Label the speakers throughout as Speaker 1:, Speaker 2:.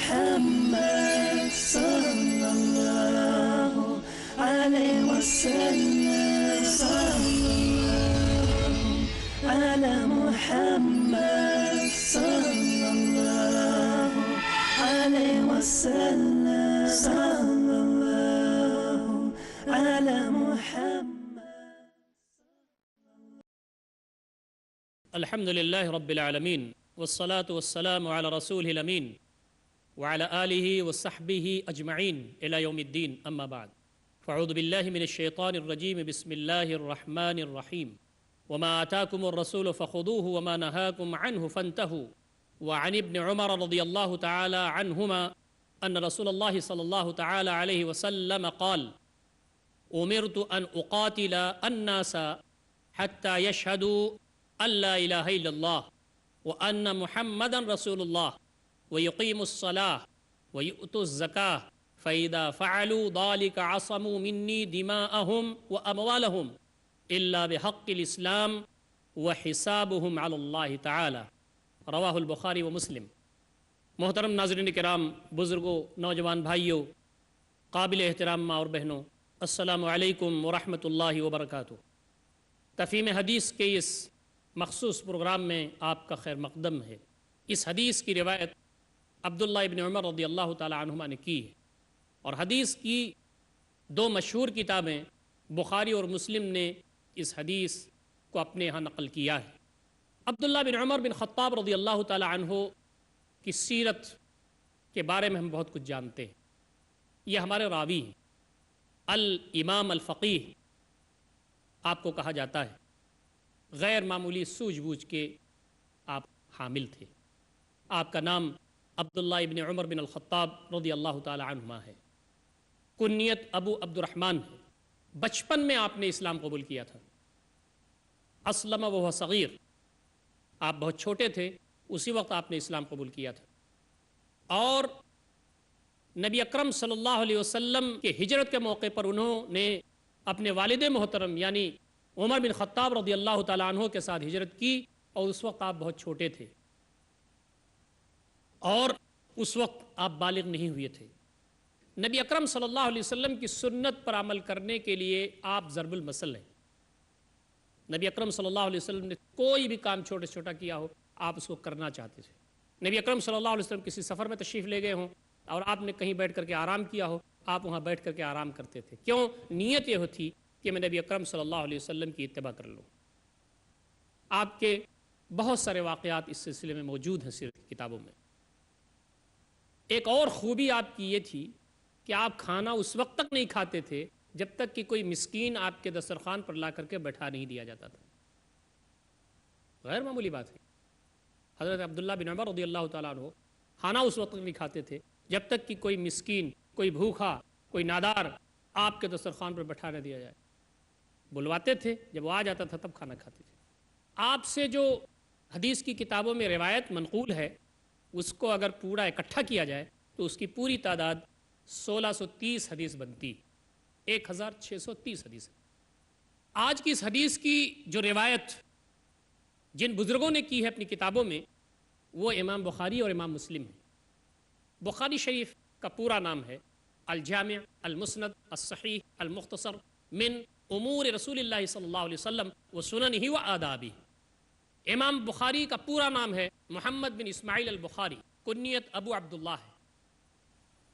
Speaker 1: محمد صلى الله عليه وسلم صلى الله على محمد صلى الله عليه وسلم صلى الله على محمد.
Speaker 2: الحمد لله رب العالمين والصلاة والسلام على رسوله الأمين وعلى آله وصحبه أجمعين إلى يوم الدين. أما بعد، فأعوذ بالله من الشيطان الرجيم. بسم الله الرحمن الرحيم. وما آتاكم الرسول فخذوه وما نهاكم عنه فانتهوا. وعن ابن عمر رضي الله تعالى عنهما أن رسول الله صلى الله تعالى عليه وسلم قال: أمرت أن أقاتل الناس حتى يشهدوا أن لا إله إلا الله وأن محمدا رسول الله ويقيموا الصلاة ويؤتوا الزكاة فإذا فعلوا ذلك عصموا مني دماءهم وأموالهم إلا بحق الإسلام وحسابهم على الله تعالى. رواہ البخاری و مسلم. محترم ناظرین کرام، بزرگوں، نوجوان بھائیوں، قابل احترام ماں اور بہنوں، السلام علیکم ورحمۃ اللہ وبرکاتہ. تفہیم حدیث کے اس مخصوص پروگرام میں آپ کا خیر مقدم ہے. اس حدیث کی روایت عبداللہ ابن عمر رضی اللہ تعالی عنہما نے کی ہے، اور حدیث کی دو مشہور کتابیں بخاری اور مسلم نے اس حدیث کو اپنے یہاں نقل کیا ہے. عبداللہ بن عمر بن خطاب رضی اللہ تعالی عنہ کی سیرت کے بارے میں ہم بہت کچھ جانتے ہیں. یہ ہمارے راوی ہیں. الامام الفقیہ آپ کو کہا جاتا ہے. غیر معمولی سوجھ بوجھ کے آپ حامل تھے. آپ کا نام عبداللہ ابن عمر بن الخطاب رضی اللہ تعالی عنہما ہے. کنیت ابو عبد الرحمن ہے. بچپن میں آپ نے اسلام قبول کیا تھا. اسلم وهو صغیر، آپ بہت چھوٹے تھے اسی وقت آپ نے اسلام قبول کیا تھا. اور نبی اکرم صلی اللہ علیہ وسلم کے ہجرت کے موقع پر انہوں نے اپنے والد محترم یعنی عمر بن خطاب رضی اللہ تعالیٰ عنہ کے ساتھ ہجرت کی، اور اس وقت آپ بہت چھوٹے تھے اور اس وقت آپ بالغ نہیں ہوئے تھے. نبی اکرم صلی اللہ علیہ وسلم کی سنت پر عمل کرنے کے لیے آپ ضرب المثل ہیں. نبی اکرم صلی اللہ علیہ وسلم نے کوئی بھی کام چھوٹا چھوٹا کیا ہو آپ اس کو کرنا چاہتے تھے. نبی اکرم صلی اللہ علیہ وسلم کسی سفر میں تشریف لے گئے ہوں اور آپ نے کہیں بیٹھ کر کے آرام کیا ہو، آپ وہاں بیٹھ کر کے آرام کرتے تھے. کیوں؟ نیت یہ ہوتی کہ میں نبی اکرم صلی اللہ علیہ وسلم کی اتباع کر لوں. آپ کے بہت سارے واقعات اس سلسلے میں موجود ہیں سیرت کی کتابوں میں. ایک اور خوبی آپ کی یہ تھی کہ آپ کھانا اس وقت تک نہیں کھاتے تھے جب تک کہ کوئی مسکین آپ کے دسترخوان پر لا کر کے بیٹھا نہیں دیا جاتا تھا. غیر معمولی بات ہے. حضرت عبداللہ بن عمر رضی اللہ تعالیٰ عنہ کھانا اس وقت تک نہیں کھاتے تھے جب تک کہ کوئی مسکین، کوئی بھوکھا، کوئی نادار آپ کے دسترخوان پر بیٹھا نہ دیا جائے. بلواتے تھے، جب وہ آ جاتا تھا تب کھانا کھاتے تھے. آپ سے جو حدیث کی کتابوں میں روایت منقول ہے اس کو اگر پورا اکٹھا کیا جائے تو اس کی پوری تعداد 1630 حدیث بنتی، 1630 حدیث. آج کی اس حدیث کی جو روایت جن بزرگوں نے کی ہے اپنی کتابوں میں وہ امام بخاری اور امام مسلم ہیں. بخاری شریف کا پورا نام ہے الجامع المسند الصحیح المختصر من امور رسول اللہ صلی اللہ علیہ وسلم وسننہ وآدابہ. امام بخاری کا پورا نام ہے محمد بن اسماعیل البخاری، کنیت ابو عبداللہ ہے.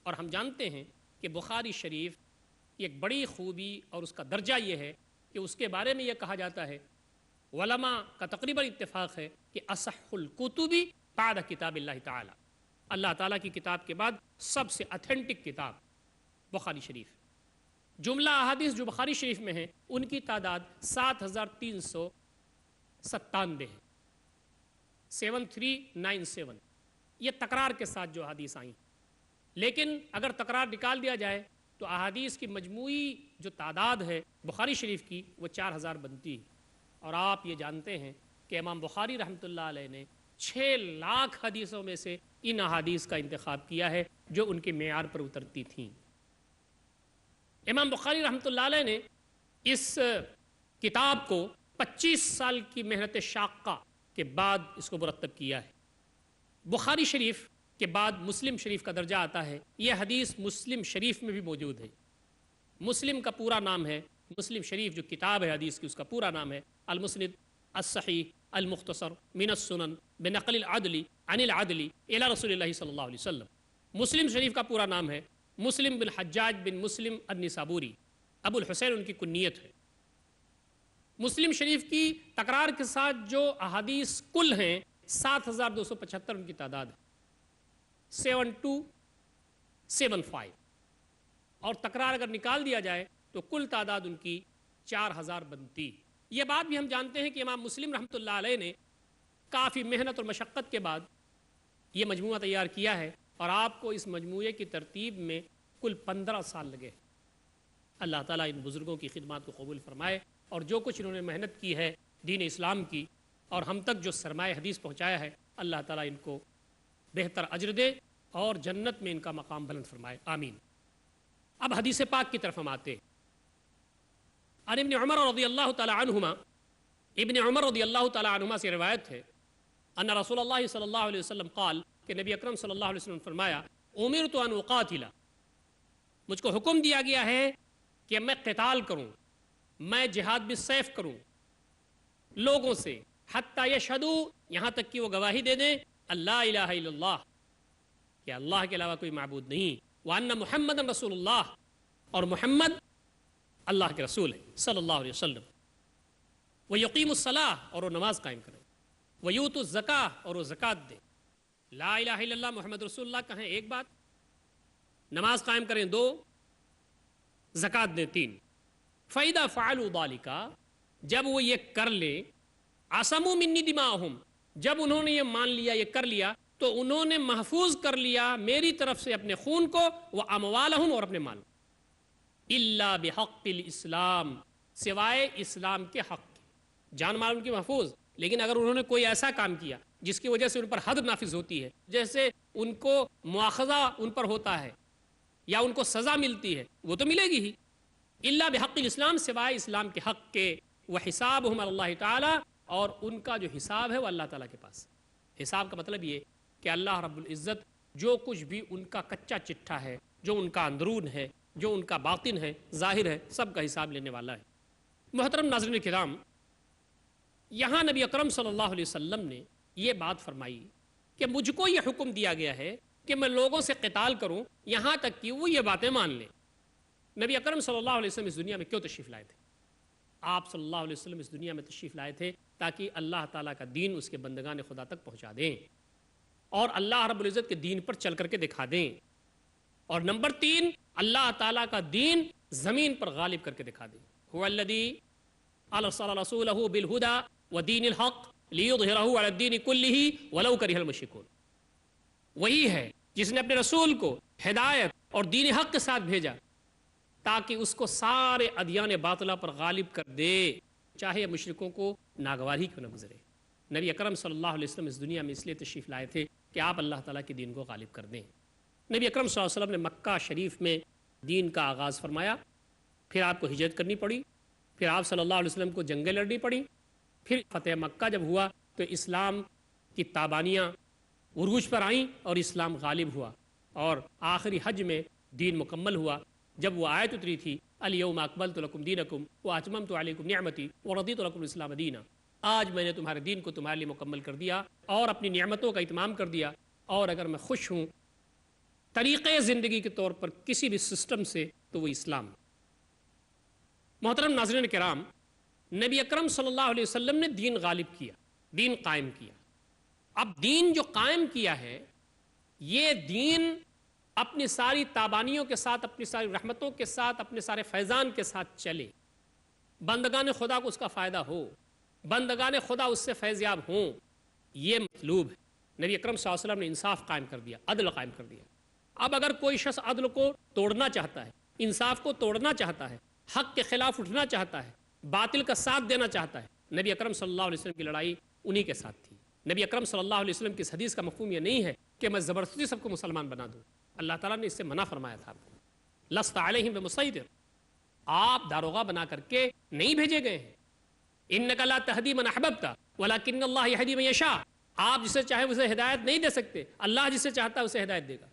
Speaker 2: اور ہم جانتے ہیں کہ بخاری شریف کی ایک بڑی خوبی اور اس کا درجہ یہ ہے کہ اس کے بارے میں یہ کہا جاتا ہے، علماء کا تقریباً اتفاق ہے کہ اصح الکتب بعد کتاب اللہ تعالی، اللہ تعالیٰ کی کتاب کے بعد سب سے اتھینٹک کتاب بخاری شریف. جملہ احادیث جو بخاری شریف میں ہیں ان کی تعداد 7397 ہے، 7397. یہ تکرار کے ساتھ جو احادیث آئیں، لیکن اگر تکرار نکال دیا جائے تو احادیث کی مجموعی جو تعداد ہے بخاری شریف کی وہ 4000 بنتی ہے. اور آپ یہ جانتے ہیں کہ امام بخاری رحمۃ اللہ علیہ نے 6 لاکھ حدیثوں میں سے ان احادیث کا انتخاب کیا ہے جو ان کے معیار پر اترتی تھیں. امام بخاری رحمۃ اللہ علیہ نے اس کتاب کو 25 سال کی محنت شاقہ کے بعد اس کو مرتب کیا ہے. بخاری شریف کے بعد مسلم شریف کا درجہ آتا ہے. یہ حدیث مسلم شریف میں بھی موجود ہے. مسلم کا پورا نام ہے، مسلم شریف جو کتاب ہے حدیث کی اس کا پورا نام ہے المسند الصحیح المختصر من السنن بنقل العدل عن العدل الى رسول اللہ صلی اللہ علیہ وسلم. مسلم شریف کا پورا نام ہے مسلم بن حجاج بن مسلم النسابوری، ابو الحسین ان کی کنیت ہے. مسلم شریف کی تکرار کے ساتھ جو احادیث کل ہیں 7275 ان کی تعداد ہے، 7275، اور تکرار اگر نکال دیا جائے تو کل تعداد ان کی 4000 بنتی. یہ بات بھی ہم جانتے ہیں کہ امام مسلم رحمۃ اللہ علیہ نے کافی محنت اور مشقت کے بعد یہ مجموعہ تیار کیا ہے، اور آپ کو اس مجموعے کی ترتیب میں کل 15 سال لگے. اللہ تعالیٰ ان بزرگوں کی خدمات کو قبول فرمائے، اور جو کچھ انہوں نے محنت کی ہے دین اسلام کی اور ہم تک جو سرمایہ حدیث پہنچایا ہے، اللہ تعالیٰ ان کو بہتر اجر دے اور جنت میں ان کا مقام بلند فرمائے، آمین. اب حدیث پاک کی طرف ہم آتے. عن ابن عمر رضی اللہ تعالی عنہما، ابن عمر رضی اللہ تعالی عنہما سے روایت ہے ان رسول اللہ صلی اللہ علیہ وسلم قال، کہ نبی اکرم صلی اللہ علیہ وسلم فرمایا امرت ان اقاتل، مجھ کو حکم دیا گیا ہے کہ میں قتال کروں، میں جہاد بالسیف کروں لوگوں سے، حتی یشہدوا، یہاں تک کہ وہ گواہی دے دیں اللہ الہ الا اللہ، کہ اللہ کے علاوہ کوئی معبود نہیں، وان محمد رسول اللہ، اور محمد اللہ کے رسول ہے صلی اللہ علیہ وسلم، ویقیم الصلاۃ، اور وہ نماز قائم کریں، ویؤتوا الزکاۃ، اور وہ زکوٰۃ دیں. لا الہ الا اللہ محمد رسول اللہ کہیں ایک بات، نماز قائم کریں 2، زکوٰۃ دیں 3. فَإِذَا فَعَلُوا ذَلِكَ، جب وہ یہ کر لیں، عَصَمُوا مِنِّي دِمَاءَهُمْ، جب انہوں نے یہ مان لیا، یہ کر لیا، تو انہوں نے محفوظ کر لیا میری طرف سے اپنے خون کو، وَأَمْوَالَهُمْ، اور اپنے مال، إِلَّا بِحَقِّ الْإِسْلام، سوائے اسلام کے حق کے. جان مال ان کی محفوظ، لیکن اگر انہوں نے کوئی ایسا کام کیا جس کی وجہ سے ان پر حد نافذ ہوتی ہے، جیسے ان کو مواخذہ ان پر ہوتا ہے یا ان کو سزا ملتی ہے، وہ تو ملے گی ہی. الا بحق الاسلام، سوائے اسلام کے حق کے، وحسابهم علی اللہ تعالی، اور ان کا جو حساب ہے وہ اللہ تعالیٰ کے پاس. حساب کا مطلب یہ کہ اللہ رب العزت جو کچھ بھی ان کا کچا چٹھا ہے، جو ان کا اندرون ہے، جو ان کا باطن ہے، ظاہر ہے، سب کا حساب لینے والا ہے. محترم ناظرین کرام، یہاں نبی اکرم صلی اللہ علیہ وسلم نے یہ بات فرمائی کہ مجھ کو یہ حکم دیا گیا ہے کہ میں لوگوں سے قتال کروں یہاں تک کہ وہ یہ باتیں مان لیں. نبی اکرم صلی اللہ علیہ وسلم اس دنیا میں کیوں تشریف لائے تھے؟ آپ صلی اللہ علیہ وسلم اس دنیا میں تشریف لائے تھے تاکہ اللہ تعالیٰ کا دین اس کے بندگان خدا تک پہنچا دیں اور اللہ رب العزت کے دین پر چل کر کے دکھا دیں. اور نمبر 3، اللہ تعالیٰ کا دین زمین پر غالب کر کے دکھا دیں. هو الذی ارسل رسولہ بالہدی ودین الحق لیظہرہ علی الدین کلہ ولو کرہ المشرکون. وہی ہے جس نے اپنے رسول کو ہدایت اور دین حق کے ساتھ بھیجا تاکہ اس کو سارے ادیان باطلہ پر غالب کر دے، چاہے مشرکوں کو ناگوار ہی کیوں نہ گزرے. نبی اکرم صلی اللہ علیہ وسلم اس دنیا میں اس لیے تشریف لائے تھے کہ آپ اللہ تعالیٰ کے دین کو غالب کر دیں. نبی اکرم صلی اللہ علیہ وسلم نے مکہ شریف میں دین کا آغاز فرمایا، پھر آپ کو ہجرت کرنی پڑی، پھر آپ صلی اللہ علیہ وسلم کو جنگیں لڑنی پڑی، پھر فتح مکہ جب ہوا تو اسلام کی تابانیاں عروج پر آئیں اور اسلام غالب ہوا، اور آخری حج میں دین مکمل ہوا جب وہ آیت اتری تھی الیوم اکملت لکم دینکم واتممت علیکم نعمتی ورضیت لکم الاسلام دینا. آج میں نے تمہارے دین کو تمہارے لیے مکمل کر دیا اور اپنی نعمتوں کا اتمام کر دیا، اور اگر میں خوش ہوں طریقے زندگی کے طور پر کسی بھی سسٹم سے تو وہ اسلام. محترم ناظرین کرام، نبی اکرم صلی اللہ علیہ وسلم نے دین غالب کیا، دین قائم کیا. اب دین جو قائم کیا ہے یہ دین اپنی ساری تابانیوں کے ساتھ، اپنی ساری رحمتوں کے ساتھ، اپنے سارے فیضان کے ساتھ چلے، بندگان خدا کو اس کا فائدہ ہو، بندگان خدا اس سے فیضیاب ہوں، یہ مطلوب ہے. نبی اکرم صلی اللہ علیہ وسلم نے انصاف قائم کر دیا، عدل قائم کر دیا. اب اگر کوئی شخص عدل کو توڑنا چاہتا ہے، انصاف کو توڑنا چاہتا ہے، حق کے خلاف اٹھنا چاہتا ہے، باطل کا ساتھ دینا چاہتا ہے، نبی اکرم صلی اللہ علیہ وسلم کی لڑائی انہی کے ساتھ تھی. نبی اکرم صلی اللہ علیہ وسلم کی اس حدیث کا مفہوم یہ نہیں ہے کہ میں زبردستی سب کو مسلمان بنا دوں. اللہ تعالیٰ نے اس سے منع فرمایا تھا، لست علیہم بمسیطر، آپ داروغہ بنا کر کے نہیں بھیجے گئے ہیں. انک لا تہدی من احببت ولکن اللہ یہدی من یشاء، آپ جسے چاہے اسے ہدایت نہیں دے سکتے، اللہ جسے چاہتا ہے اسے ہدایت دے گا۔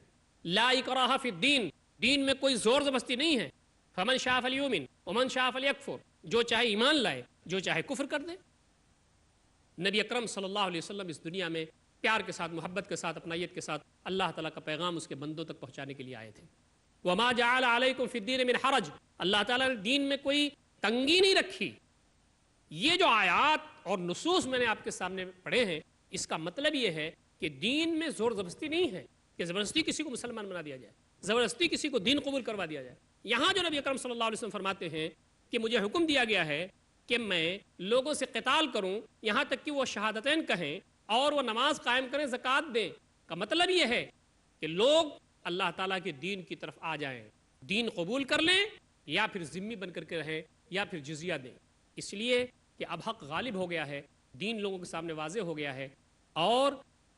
Speaker 2: لا اکراہ فی الدین، دین میں کوئی زور زبردستی نہیں ہے۔ فمن شاء فلیؤمن ومن شاء فلیکفر، جو چاہے ایمان لائے، جو چاہے کفر کر دے۔ نبی اکرم صلی اللہ علیہ وسلم اس دنیا میں پیار کے ساتھ، محبت کے ساتھ، اپنائیت کے ساتھ اللہ تعالیٰ کا پیغام اس کے بندوں تک پہنچانے کے لیے آئے تھے۔ وما جعل علیکم فی الدین من حرج، اللہ تعالیٰ نے دین میں کوئی تنگی نہیں رکھی۔ یہ جو آیات اور نصوص میں نے آپ کے سامنے پڑھے ہیں، اس کا مطلب یہ ہے کہ دین میں زور زبردستی نہیں ہے کہ زبردستی کسی کو مسلمان بنا دیا جائے، زبردستی کسی کو دین قبول کروا دیا جائے۔ یہاں جو نبی اکرم صلی اللہ علیہ وسلم فرماتے ہیں کہ مجھے حکم دیا گیا ہے کہ میں لوگوں سے قتال کروں یہاں تک کہ وہ شہادتین کہیں اور وہ نماز قائم کریں، زکوٰۃ دیں، کا مطلب یہ ہے کہ لوگ اللہ تعالیٰ کے دین کی طرف آ جائیں، دین قبول کر لیں، یا پھر ذمہ بن کر کے رہیں، یا پھر جزیہ دیں۔ اس لیے کہ اب حق غالب ہو گیا ہے، دین لوگوں کے سامنے واضح ہو گیا ہے، اور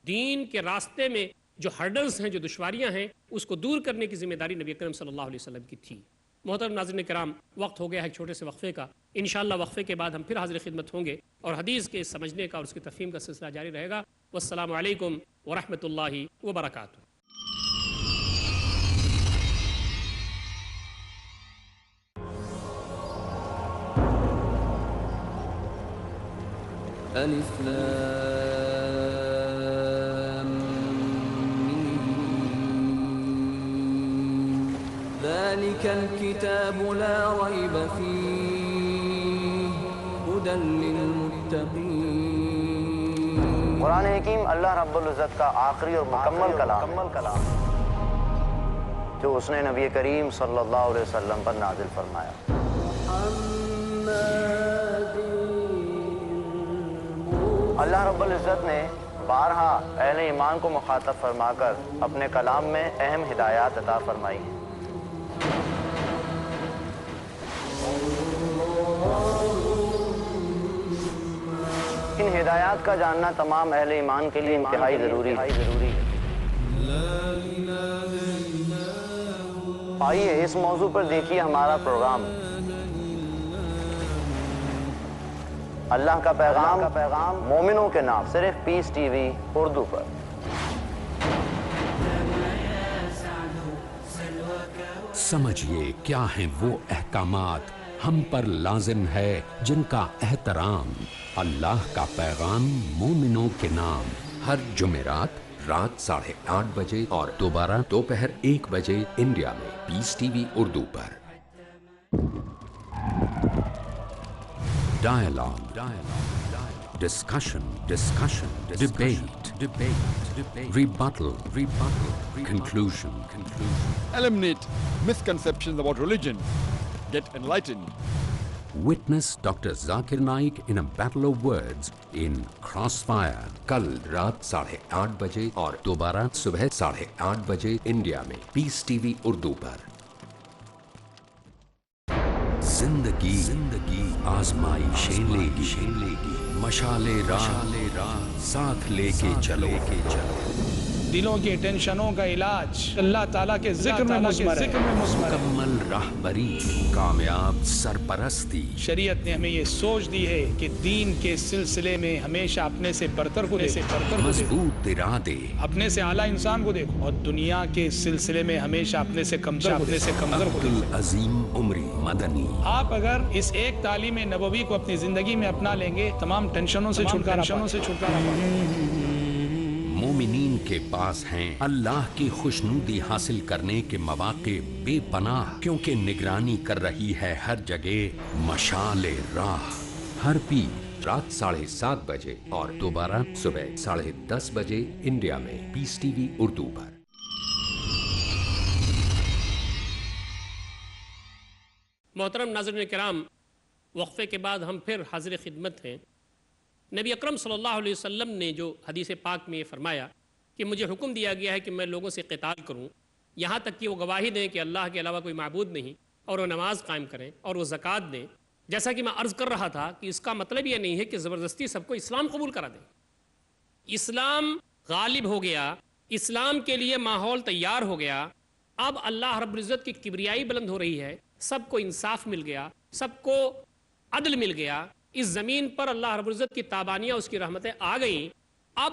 Speaker 2: دین کے راستے میں جو ہرڈلز ہیں، جو دشواریاں ہیں، اس کو دور کرنے کی ذمہ داری نبی اکرم صلی اللہ علیہ وسلم کی تھی۔ محترم ناظرین کرام، وقت ہو گیا ہے ایک چھوٹے سے وقفے کا۔ انشاءاللہ وقفے کے بعد ہم پھر حاضر خدمت ہوں گے اور حدیث کے سمجھنے کا اور اس کی تفہیم کا سلسلہ جاری رہے گا۔ والسلام علیکم ورحمۃ اللہ وبرکاتہ۔
Speaker 3: الف لام میم ذلك الكتاب لا ريب فيه هدى للمتقين۔
Speaker 4: قرآن حکیم اللہ رب العزت کا آخری اور مکمل کلام جو اس نے نبی کریم صلی اللہ علیہ وسلم پر نازل فرمایا۔ اللہ رب العزت نے بارہا اہل ایمان کو مخاطب فرما کر اپنے کلام میں اہم ہدایات عطا فرمائی ہیں۔ ان ہدایات کا جاننا تمام اہل ایمان کے لیے انتہائی ضروری ہے۔ آئیے اس موضوع پر دیکھیے ہمارا پروگرام اللہ کا پیغام مومنوں کے نام، صرف پیس ٹی وی اردو پر۔
Speaker 5: سمجھیے کیا ہیں وہ احکامات ہم پر لازم ہے جن کا احترام۔ اللہ کا پیغام مومنوں کے نام، ہر جمعرات رات 8:30 بجے اور دوبارہ دوپہر 1 بجے انڈیا میں پیس T V Urdu per. Dialogue, discussion, debate, rebuttal, conclusion.
Speaker 6: Eliminate misconceptions about religion. Get enlightened.
Speaker 5: Witness Dr. Zakir Naik in a battle of words in Crossfire. کل رات 8:30 بجے اور دوبارہ صبح 8:30 بجے انڈیا میں پیس ٹی وی اردو پر۔ زندگی آزمائشیں لے گی، مشعل راہ ساتھ لے کے چلو۔
Speaker 7: دلوں کی ٹینشنوں کا علاج اللہ تعالیٰ کے ذکر میں مضمر ہے۔
Speaker 5: مکمل راہبری، کامیاب سرپرستی۔
Speaker 7: شریعت نے ہمیں یہ سوچ دی ہے کہ دین کے سلسلے میں ہمیشہ اپنے سے برتر کو دیکھو،
Speaker 5: مضبوط ارادے،
Speaker 7: اپنے سے اعلیٰ انسان کو دیکھو، اور دنیا کے سلسلے میں ہمیشہ اپنے سے کمتر کو دیکھو۔
Speaker 5: عظیم عمری مدنی۔
Speaker 7: آپ اگر اس ایک تعلیم نبوی کو اپنی زندگی میں اپنا لیں گے، تمام ٹینشنوں سے چھٹکارا پائیں۔
Speaker 5: مومنین کے پاس ہیں اللہ کی خوشنودی حاصل کرنے کے مواقع بے پناہ، کیونکہ نگرانی کر رہی ہے ہر جگہ مشعل راہ۔ ہر پیر رات 7:30 بجے اور دوبارہ صبح 10:30 بجے انڈیا میں پیس ٹی وی اردو پر۔
Speaker 2: محترم ناظرین کرام، وقفے کے بعد ہم پھر حاضر خدمت ہیں۔ نبی اکرم صلی اللہ علیہ وسلم نے جو حدیث پاک میں یہ فرمایا کہ مجھے حکم دیا گیا ہے کہ میں لوگوں سے قتال کروں، یہاں تک کہ وہ گواہی دیں کہ اللہ کے علاوہ کوئی معبود نہیں، اور وہ نماز قائم کریں اور وہ زکوٰۃ دیں۔ جیسا کہ میں عرض کر رہا تھا کہ اس کا مطلب یہ نہیں ہے کہ زبردستی سب کو اسلام قبول کرا دیں۔ اسلام غالب ہو گیا، اسلام کے لیے ماحول تیار ہو گیا، اب اللہ رب العزت کی کبریائی بلند ہو رہی ہے، سب کو انصاف مل گیا، سب کو عدل مل گیا، اس زمین پر اللہ رب العزت کی تابانیاں، اس کی رحمتیں آ گئیں۔ اب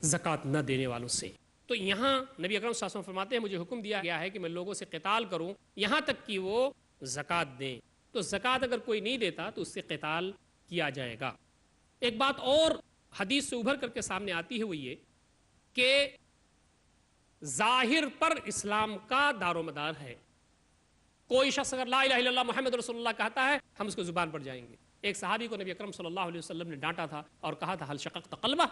Speaker 2: زکوٰۃ نہ دینے والوں سے۔ تو یہاں نبی اکرم صلی اللہ علیہ وسلم فرماتے ہیں مجھے حکم دیا گیا ہے کہ میں لوگوں سے قتال کروں یہاں تک کہ وہ زکوٰۃ دیں، تو زکوٰۃ اگر کوئی نہیں دیتا تو اس سے قتال کیا جائے گا۔ ایک بات اور حدیث سے ابھر کر کے سامنے آتی ہے وہ یہ کہ ظاہر پر اسلام کا دار و مدار ہے۔ کوئی شخص اگر لا الہ الا اللہ محمد رسول اللہ کہتا ہے ہم اس کو زبان پر جائیں گے۔ ایک صحابی کو نبی اکرم صلی اللہ علیہ وسلم نے ڈانٹا تھا اور کہا تھا حل شققت قلبہ،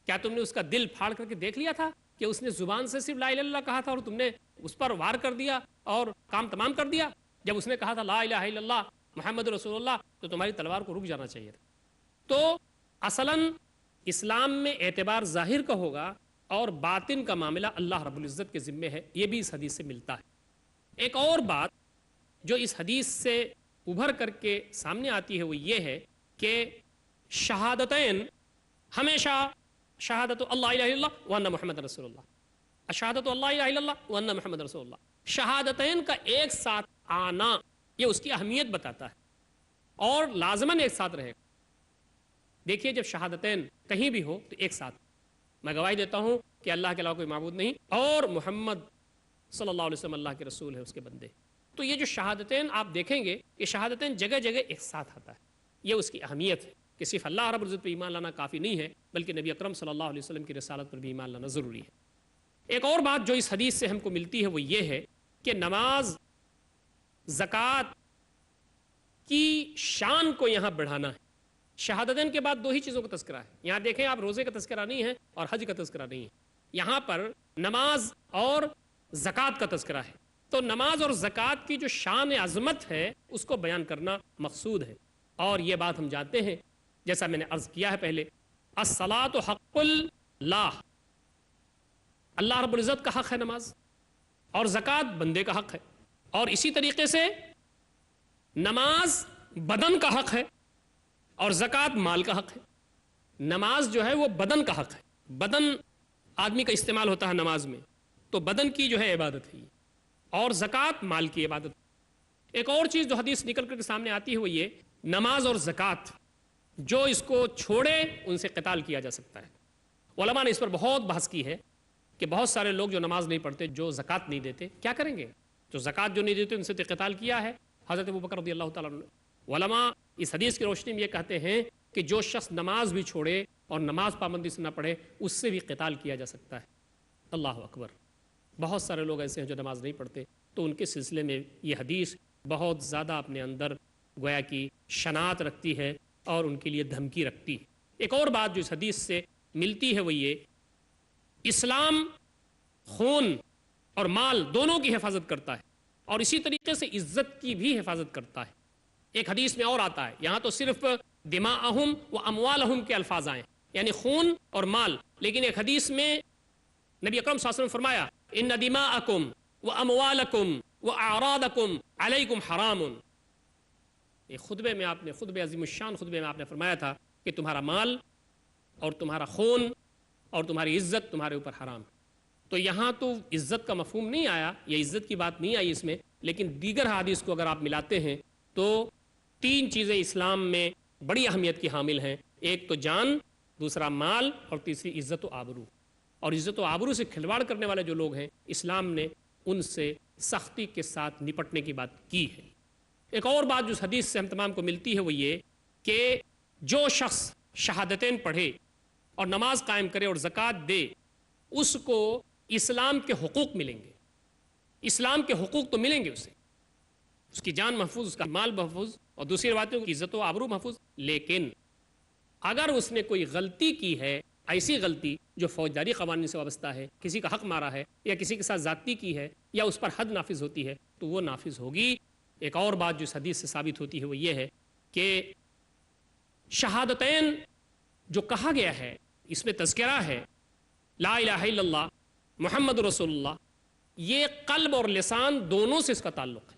Speaker 2: کیا تم نے اس کا دل پھاڑ کر کے دیکھ لیا تھا کہ اس نے زبان سے صرف لا الہ الا اللہ کہا تھا اور تم نے اس پر وار کر دیا اور کام تمام کر دیا؟ جب اس نے کہا تھا لا الہ الا اللہ محمد رسول اللہ تو تمہاری تلوار کو رک جانا چاہیے تھا۔ تو اصلاً اسلام میں اعتبار ظاہر کا ہوگا اور باطن کا معاملہ اللہ رب العزت کے ذمے ہے، یہ بھی اس حدیث سے ملتا ہے۔ ایک اور بات جو اس حدیث سے ابھر کر کے سامنے آتی ہے وہ یہ ہے کہ شہادتین ہمیشہ شہادت اللہ الہ الا اللہ وان محمد رسول اللہ، شہادت اللہ الہ الا اللہ وان محمد رسول اللہ، شہادتین کا ایک ساتھ آنا یہ اس کی اہمیت بتاتا ہے اور لازماً ایک ساتھ رہے گا۔ دیکھیے جب شہادتین کہیں بھی ہو تو ایک ساتھ میں گواہی دیتا ہوں کہ اللہ کے علاوہ کوئی معبود نہیں اور محمد صلی اللہ علیہ وسلم اللہ کے رسول ہے، اس کے بندے، تو یہ جو شہادتین آپ دیکھیں گے یہ شہادتین جگہ جگہ ایک ساتھ آتا ہے، یہ اس کی اہمیت ہے کہ صرف اللہ رب العزت پہ ایمان لانا کافی نہیں ہے بلکہ نبی اکرم صلی اللہ علیہ وسلم کی رسالت پر بھی ایمان لانا ضروری ہے۔ ایک اور بات جو اس حدیث سے ہم کو ملتی ہے وہ یہ ہے کہ نماز زکوٰۃ کی شان کو یہاں بڑھانا ہے۔ شہادتین کے بعد دو ہی چیزوں کا تذکرہ ہے، یہاں دیکھیں آپ روزے کا تذکرہ نہیں ہے اور حج کا تذکرہ نہیں ہے، یہاں پر نماز اور زکوٰۃ کا تذکرہ ہے۔ تو نماز اور زکوٰۃ کی جو شان عظمت ہے اس کو بیان کرنا مقصود ہے، اور یہ بات ہم جانتے ہیں جیسا میں نے عرض کیا ہے پہلے، الصلاۃ حق اللہ، اللہ رب العزت کا حق ہے نماز، اور زکوٰۃ بندے کا حق ہے، اور اسی طریقے سے نماز بدن کا حق ہے اور زکوٰۃ مال کا حق ہے۔ نماز جو ہے وہ بدن کا حق ہے، بدن آدمی کا استعمال ہوتا ہے نماز میں، تو بدن کی جو ہے عبادت ہے، اور زکوٰۃ مال کی عبادت۔ ایک اور چیز جو حدیث نکل کر کے سامنے آتی ہے وہ یہ نماز اور زکوٰۃ جو اس کو چھوڑے ان سے قتال کیا جا سکتا ہے۔ علماء نے اس پر بہت بحث کی ہے کہ بہت سارے لوگ جو نماز نہیں پڑھتے، جو زکوٰۃ نہیں دیتے، کیا کریں گے؟ جو زکوٰۃ جو نہیں دیتے ان سے قتال کیا ہے۔ حضرت ابوبکر رضی اللہ تعالیٰ عنہ، علماء اس حدیث کی روشنی میں یہ کہتے ہیں کہ جو شخص نماز بھی چھوڑے اور نماز پابندی سے نہ پڑھے اس سے بھی قتال کیا جا سکتا ہے۔ اللہ اکبر، بہت سارے لوگ ایسے ہیں جو نماز نہیں پڑھتے، تو ان کے سلسلے میں یہ حدیث بہت زیادہ اپنے اندر گویا کی شناعت رکھتی ہے اور ان کے لیے دھمکی رکھتی ہے۔ ایک اور بات جو اس حدیث سے ملتی ہے وہ یہ اسلام خون اور مال دونوں کی حفاظت کرتا ہے اور اسی طریقے سے عزت کی بھی حفاظت کرتا ہے۔ ایک حدیث میں اور آتا ہے، یہاں تو صرف دماءہم و اموالہم کے الفاظ آئے یعنی خون اور مال، لیکن ایک حدیث میں نبی اکرم صلی اللہ علیہ وسلم فرمایا ان دماءکم و اموالکم و اعراضکم علیکم حرام۔ ایک خطبے میں آپ نے، خطبہ عظیم الشان خطبے میں آپ نے فرمایا تھا کہ تمہارا مال اور تمہارا خون اور تمہاری عزت تمہارے اوپر حرام ہے۔ تو یہاں تو عزت کا مفہوم نہیں آیا، یہ عزت کی بات نہیں آئی اس میں، لیکن دیگر حدیث کو اگر آپ ملاتے ہیں تو تین چیزیں اسلام میں بڑی اہمیت کی حامل ہیں، ایک تو جان، دوسرا مال اور تیسری عزت و آبرو۔ اور عزت و آبرو سے کھلواڑ کرنے والے جو لوگ ہیں اسلام نے ان سے سختی کے ساتھ نپٹنے کی بات کی ہے۔ ایک اور بات جو اس حدیث سے ہم تمام کو ملتی ہے وہ یہ کہ جو شخص شہادتین پڑھے اور نماز قائم کرے اور زکوٰۃ دے اس کو اسلام کے حقوق ملیں گے، اسلام کے حقوق تو ملیں گے اسے، اس کی جان محفوظ، اس کا مال محفوظ اور دوسری باتوں کی عزت و آبرو محفوظ۔ لیکن اگر اس نے کوئی غلطی کی ہے، ایسی غلطی جو فوجداری قوانین سے وابستہ ہے، کسی کا حق مارا ہے یا کسی کے ساتھ زیادتی کی ہے یا اس پر حد نافذ ہوتی ہے تو وہ نافذ ہوگی۔ ایک اور بات جو اس حدیث سے ثابت ہوتی ہے وہ یہ ہے کہ شہادتین جو کہا گیا ہے اس میں تذکرہ ہے لا الہ الا اللہ محمد رسول اللہ، یہ قلب اور لسان دونوں سے اس کا تعلق ہے۔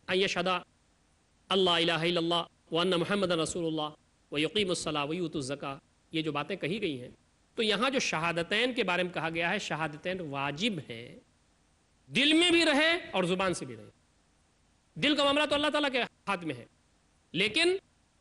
Speaker 2: ان یشہد اللہ الہ الا اللہ وان محمد رسول اللہ ویقیم الصلاۃ ویؤت الزکاۃ، یہ جو باتیں کہی گئی ہیں، تو یہاں جو شہادتین کے بارے میں کہا گیا ہے شہادتین واجب ہے، دل میں بھی رہے اور زبان سے بھی رہے۔ دل کا معاملہ تو اللہ تعالیٰ کے ہاتھ میں ہے، لیکن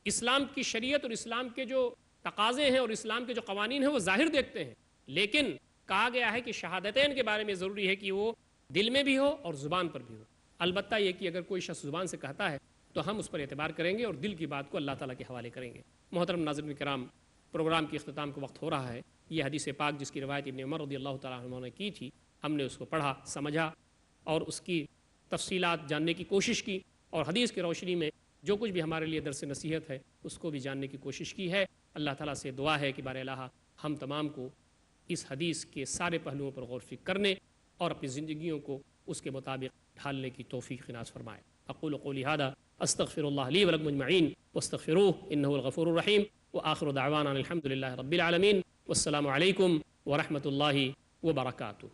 Speaker 2: اسلام کی شریعت اور اسلام کے جو تقاضے ہیں اور اسلام کے جو قوانین ہیں وہ ظاہر دیکھتے ہیں لیکن کہا گیا ہے کہ شہادتین کے بارے میں ضروری ہے کہ وہ دل میں بھی ہو اور زبان پر بھی ہو. البتہ یہ کہ اگر کوئی شخص زبان سے کہتا ہے تو ہم اس پر اعتبار کریں گے اور دل کی بات کو اللہ تعالیٰ کے حوالے کریں گے. محترم ناظرین کرام، پروگرام کی اختتام کا وقت ہو رہا ہے. یہ حدیث پاک جس کی روایت ابن عمر رضی اللہ تعالیٰ عنہ نے کی تھی، ہم نے اس کو پڑھا، سمجھا اور اس کی تفصیلات جاننے کی کوشش کی، اور حدیث کی روشنی میں جو کچھ بھی ہمارے لیے درس نصیحت ہے اس کو بھی جاننے کی کوشش کی ہے. اللہ تعالیٰ سے دعا ہے کہ بار الہ ہم تمام کو اس حدیث کے سارے پہلوؤں پر غور فکر کرنے اور اپنی زندگیوں کو اس کے مطابق ڈھالنے کی توفیق عنایت فرمائے. اقول قولی ھذا استغفر اللہ لی ولکم اجمعین واستغفروہ انہ الغفور الرحیم وآخر دعوانا الحمد للہ رب العالمین والسلام علیکم ورحمۃ اللہ وبرکاتہ.